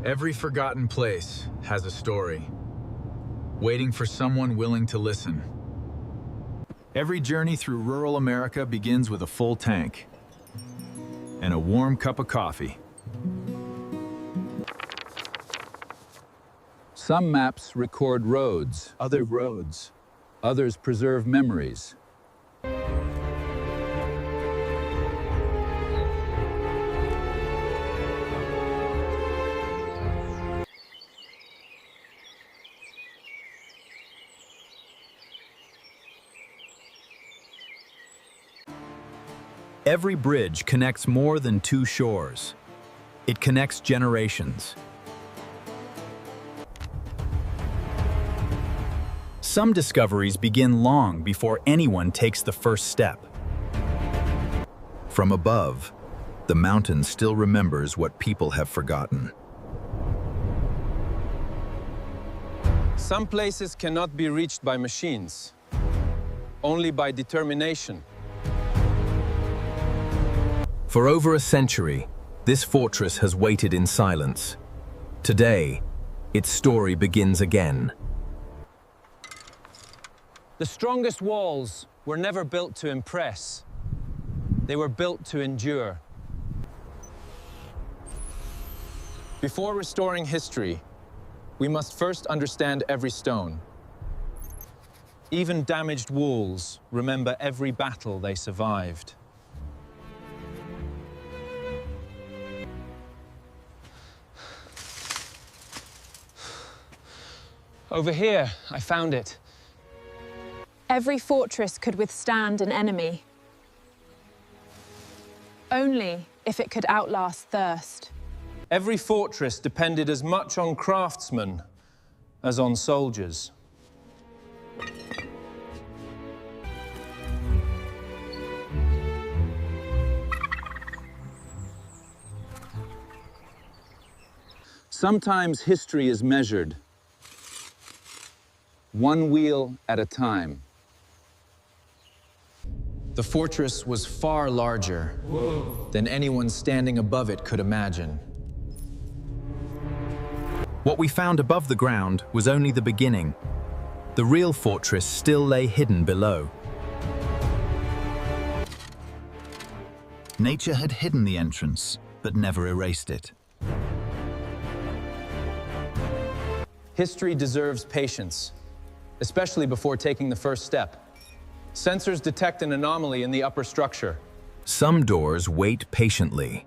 Every forgotten place has a story, waiting for someone willing to listen. Every journey through rural America begins with a full tank and a warm cup of coffee. Some maps record roads, others preserve memories. Every bridge connects more than two shores. It connects generations. Some discoveries begin long before anyone takes the first step. From above, the mountain still remembers what people have forgotten. Some places cannot be reached by machines, only by determination. For over a century, this fortress has waited in silence. Today, its story begins again. The strongest walls were never built to impress. They were built to endure. Before restoring history, we must first understand every stone. Even damaged walls remember every battle they survived. Over here, I found it. Every fortress could withstand an enemy, only if it could outlast thirst. Every fortress depended as much on craftsmen as on soldiers. Sometimes history is measured one wheel at a time. The fortress was far larger than anyone standing above it could imagine. What we found above the ground was only the beginning. The real fortress still lay hidden below. Nature had hidden the entrance, but never erased it. History deserves patience, especially before taking the first step. Sensors detect an anomaly in the upper structure. Some doors wait patiently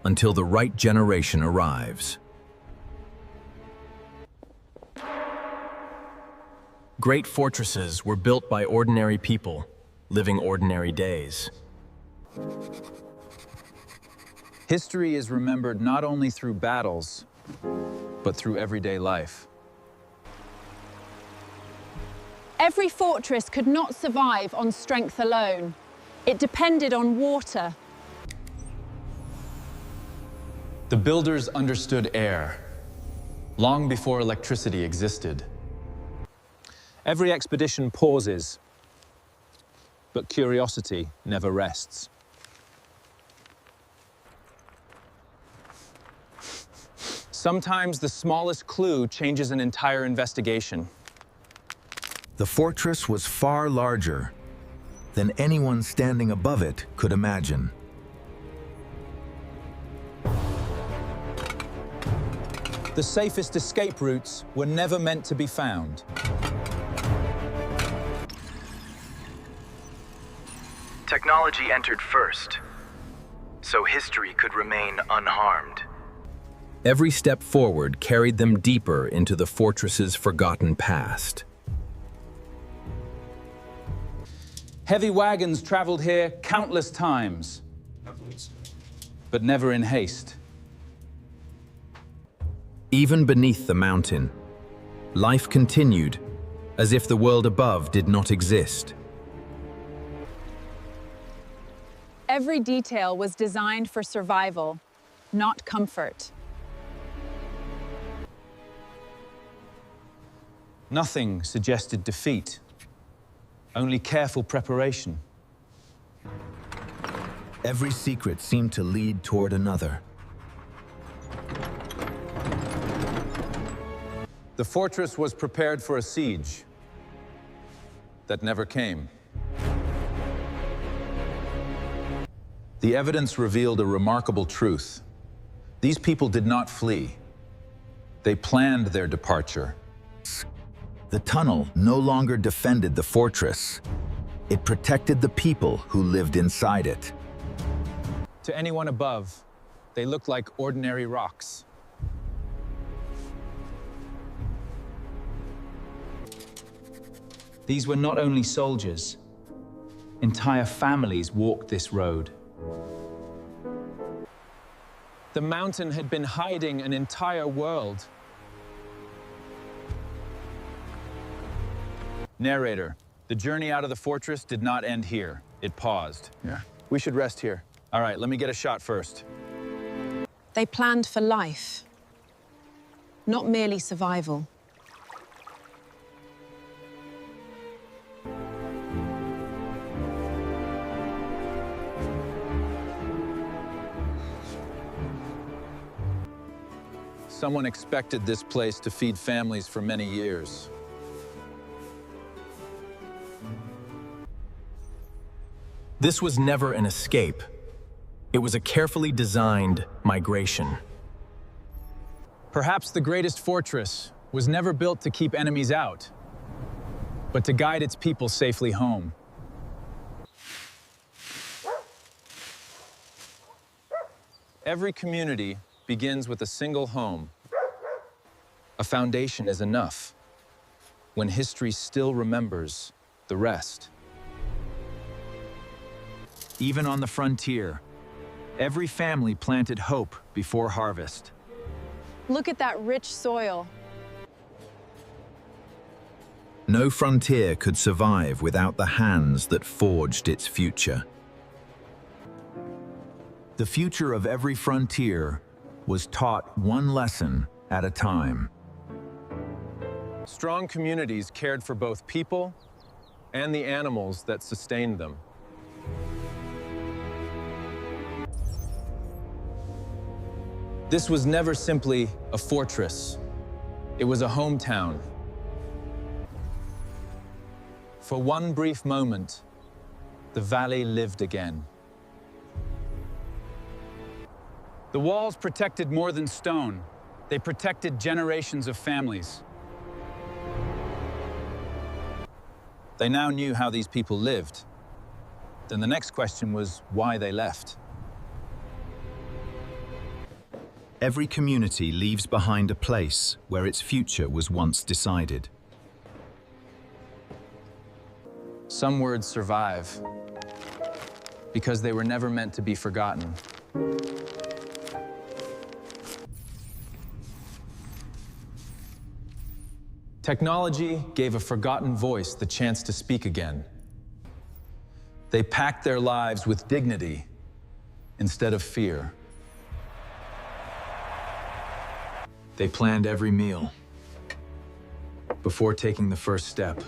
until the right generation arrives. Great fortresses were built by ordinary people, living ordinary days. History is remembered not only through battles, but through everyday life. Every fortress could not survive on strength alone. It depended on water. The builders understood air, long before electricity existed. Every expedition pauses, but curiosity never rests. Sometimes the smallest clue changes an entire investigation. The fortress was far larger than anyone standing above it could imagine. The safest escape routes were never meant to be found. Technology entered first, so history could remain unharmed. Every step forward carried them deeper into the fortress's forgotten past. Heavy wagons traveled here countless times, but never in haste. Even beneath the mountain, life continued as if the world above did not exist. Every detail was designed for survival, not comfort. Nothing suggested defeat, only careful preparation. Every secret seemed to lead toward another. The fortress was prepared for a siege that never came. The evidence revealed a remarkable truth. These people did not flee. They planned their departure. The tunnel no longer defended the fortress. It protected the people who lived inside it. To anyone above, they looked like ordinary rocks. These were not only soldiers. Entire families walked this road. The mountain had been hiding an entire world. Narrator, the journey out of the fortress did not end here. It paused. Yeah. We should rest here. All right, let me get a shot first. They planned for life, not merely survival. Someone expected this place to feed families for many years. This was never an escape. It was a carefully designed migration. Perhaps the greatest fortress was never built to keep enemies out, but to guide its people safely home. Every community begins with a single home. A foundation is enough when history still remembers the rest. Even on the frontier, every family planted hope before harvest. Look at that rich soil. No frontier could survive without the hands that forged its future. The future of every frontier was taught one lesson at a time. Strong communities cared for both people and the animals that sustained them. This was never simply a fortress. It was a hometown. For one brief moment, the valley lived again. The walls protected more than stone. They protected generations of families. They now knew how these people lived. Then the next question was why they left. Every community leaves behind a place where its future was once decided. Some words survive because they were never meant to be forgotten. Technology gave a forgotten voice the chance to speak again. They packed their lives with dignity instead of fear. They planned every meal before taking the first step.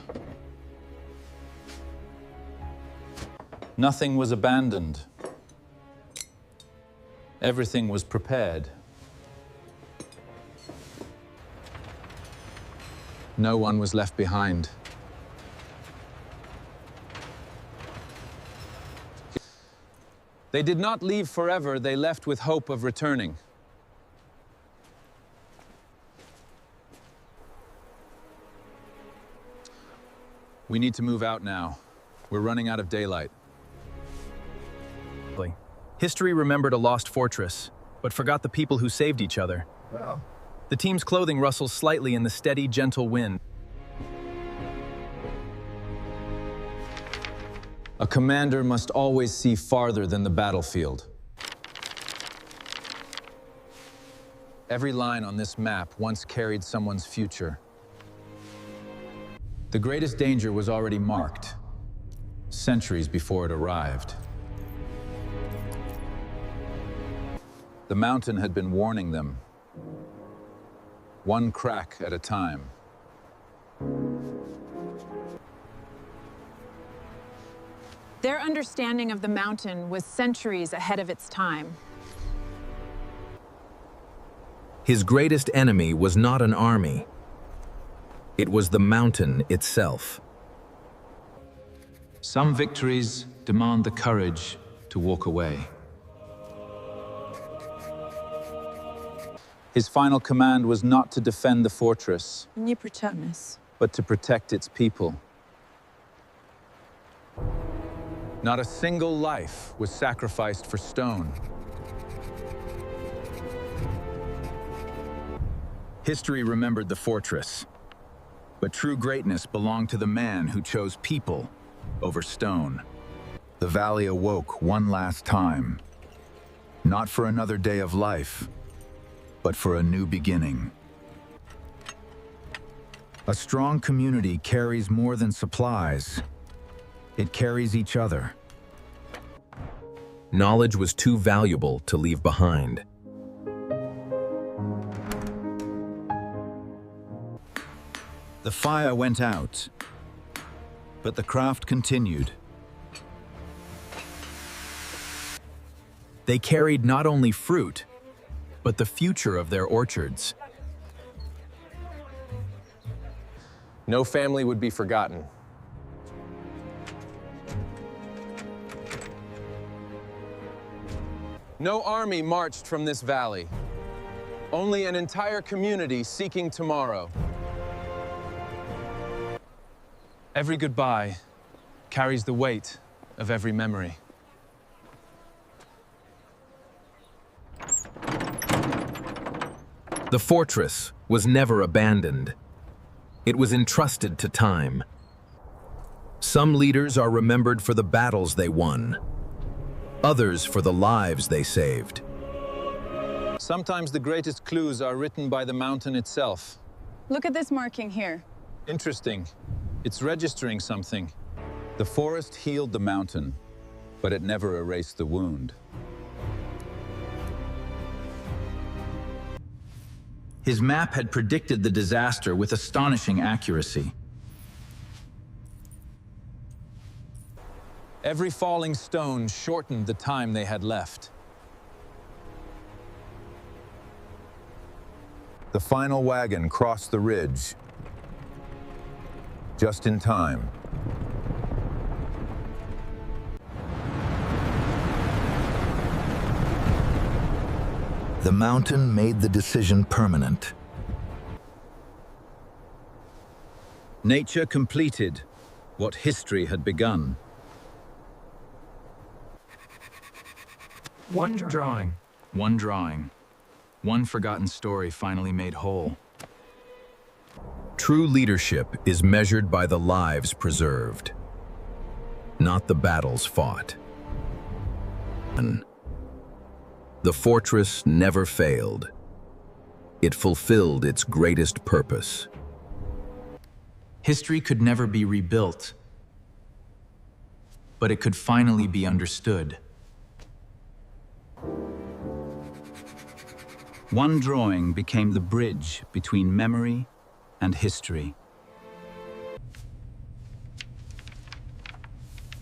Nothing was abandoned. Everything was prepared. No one was left behind. They did not leave forever, they left with hope of returning. We need to move out now. We're running out of daylight. History remembered a lost fortress, but forgot the people who saved each other. The team's clothing rustles slightly in the steady, gentle wind. A commander must always see farther than the battlefield. Every line on this map once carried someone's future. The greatest danger was already marked, centuries before it arrived. The mountain had been warning them, one crack at a time. Their understanding of the mountain was centuries ahead of its time. His greatest enemy was not an army. It was the mountain itself. Some victories demand the courage to walk away. His final command was not to defend the fortress, Непричастность. but to protect its people. Not a single life was sacrificed for stone. History remembered the fortress, but true greatness belonged to the man who chose people over stone. The valley awoke one last time, not for another day of life, but for a new beginning. A strong community carries more than supplies. It carries each other. Knowledge was too valuable to leave behind. The fire went out, but the craft continued. They carried not only fruit, but the future of their orchards. No family would be forgotten. No army marched from this valley. Only an entire community seeking tomorrow. Every goodbye carries the weight of every memory. The fortress was never abandoned. It was entrusted to time. Some leaders are remembered for the battles they won, others for the lives they saved. Sometimes the greatest clues are written by the mountain itself. Look at this marking here. Interesting. It's registering something. The forest healed the mountain, but it never erased the wound. His map had predicted the disaster with astonishing accuracy. Every falling stone shortened the time they had left. The final wagon crossed the ridge, just in time. The mountain made the decision permanent. Nature completed what history had begun. One drawing. One drawing, one forgotten story finally made whole. True leadership is measured by the lives preserved, not the battles fought. The fortress never failed. It fulfilled its greatest purpose. History could never be rebuilt, but it could finally be understood. One drawing became the bridge between memory and history.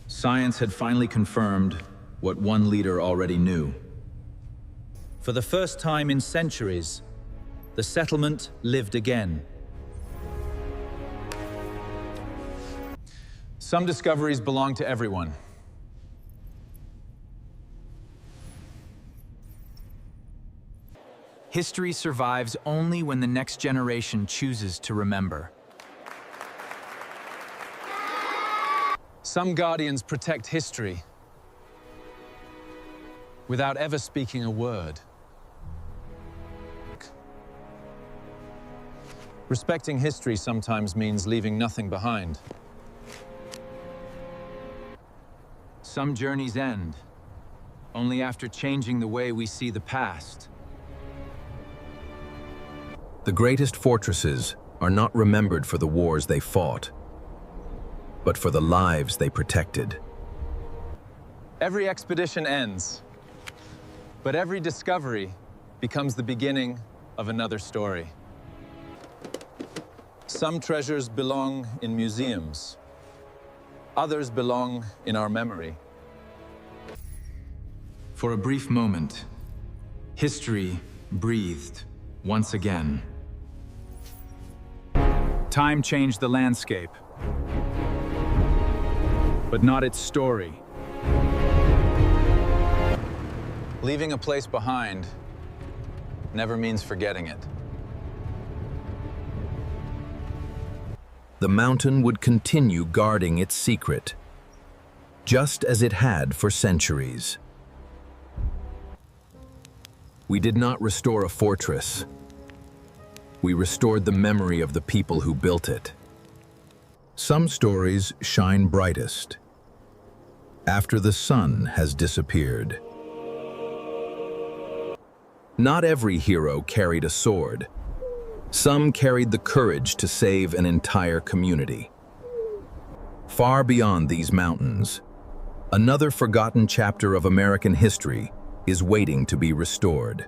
Science had finally confirmed what one leader already knew. For the first time in centuries, the settlement lived again. Some discoveries belong to everyone. History survives only when the next generation chooses to remember. Some guardians protect history without ever speaking a word. Respecting history sometimes means leaving nothing behind. Some journeys end only after changing the way we see the past. The greatest fortresses are not remembered for the wars they fought, but for the lives they protected. Every expedition ends, but every discovery becomes the beginning of another story. Some treasures belong in museums. Others belong in our memory. For a brief moment, history breathed once again. Time changed the landscape, but not its story. Leaving a place behind never means forgetting it. The mountain would continue guarding its secret, just as it had for centuries. We did not restore a fortress. We restored the memory of the people who built it. Some stories shine brightest after the sun has disappeared. Not every hero carried a sword. Some carried the courage to save an entire community. Far beyond these mountains, another forgotten chapter of American history is waiting to be restored.